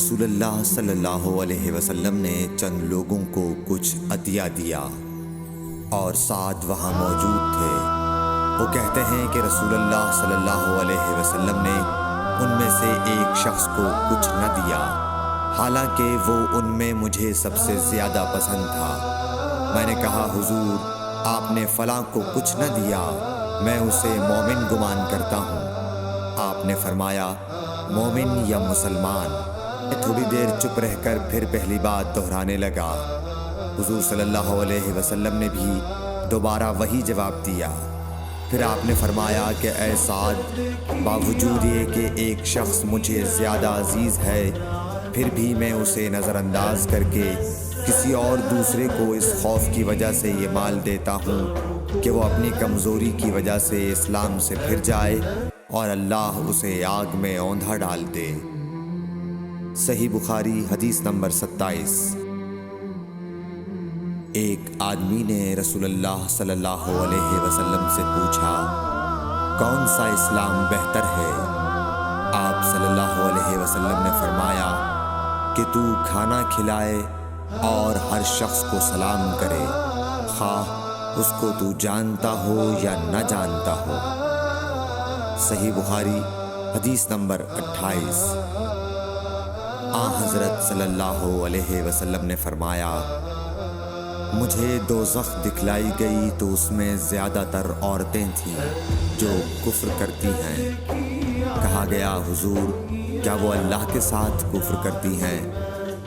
رسول اللہ صلی اللہ علیہ وسلم نے چند لوگوں کو کچھ عطیہ دیا اور سعد وہاں موجود تھے۔ وہ کہتے ہیں کہ رسول اللہ صلی اللہ علیہ وسلم نے ان میں سے ایک شخص کو کچھ نہ دیا، حالانکہ وہ ان میں مجھے سب سے زیادہ پسند تھا۔ میں نے کہا حضور، آپ نے فلاں کو کچھ نہ دیا، میں اسے مومن گمان کرتا ہوں۔ آپ نے فرمایا مومن یا مسلمان؟ میں تھوڑی دیر چپ رہ کر پھر پہلی بات دہرانے لگا۔ حضور صلی اللہ علیہ وسلم نے بھی دوبارہ وہی جواب دیا۔ پھر آپ نے فرمایا کہ اے سعد، باوجود یہ کہ ایک شخص مجھے زیادہ عزیز ہے، پھر بھی میں اسے نظر انداز کر کے کسی اور دوسرے کو اس خوف کی وجہ سے یہ مال دیتا ہوں کہ وہ اپنی کمزوری کی وجہ سے اسلام سے پھر جائے اور اللہ اسے آگ میں اوندھا ڈال دے۔ صحیح بخاری حدیث نمبر 27۔ ایک آدمی نے رسول اللہ صلی اللہ علیہ وسلم سے پوچھا، کون سا اسلام بہتر ہے؟ آپ صلی اللہ علیہ وسلم نے فرمایا کہ تو کھانا کھلائے اور ہر شخص کو سلام کرے، خواہ اس کو تو جانتا ہو یا نہ جانتا ہو۔ صحیح بخاری حدیث نمبر 28۔ حضرت صلی اللہ علیہ وسلم نے فرمایا، مجھے دوزخ دکھلائی گئی تو اس میں زیادہ تر عورتیں تھیں جو کفر کرتی ہیں۔ کہا گیا حضور، کیا وہ اللہ کے ساتھ کفر کرتی ہیں؟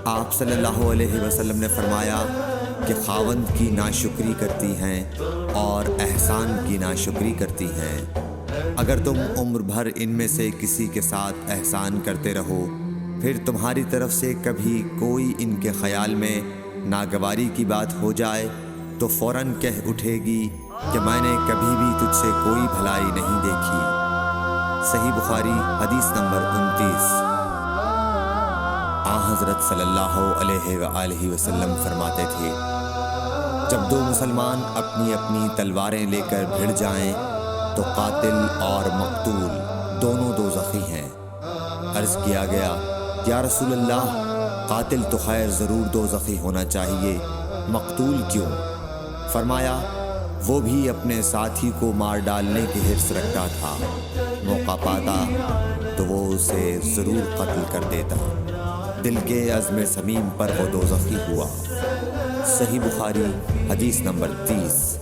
آپ صلی اللہ علیہ وسلم نے فرمایا کہ خاوند کی ناشکری کرتی ہیں اور احسان کی ناشکری کرتی ہیں۔ اگر تم عمر بھر ان میں سے کسی کے ساتھ احسان کرتے رہو، پھر تمہاری طرف سے کبھی کوئی ان کے خیال میں ناگواری کی بات ہو جائے تو فوراً کہہ اٹھے گی کہ میں نے کبھی بھی تجھ سے کوئی بھلائی نہیں دیکھی۔ صحیح بخاری حدیث نمبر 29۔ حضرت صلی اللہ علیہ وآلہ وسلم فرماتے تھے، جب دو مسلمان اپنی اپنی تلواریں لے کر بھڑ جائیں تو قاتل اور مقتول دونوں دوزخی ہیں۔ عرض کیا گیا، یا رسول اللہ، قاتل تو خیر ضرور دوزخی ہونا چاہیے، مقتول کیوں؟ فرمایا، وہ بھی اپنے ساتھی کو مار ڈالنے کی حرص رکھتا تھا، موقع پاتا تو وہ اسے ضرور قتل کر دیتا، دل کے عزم صمیم پر وہ دوزخی ہوا۔ صحیح بخاری حدیث نمبر 30۔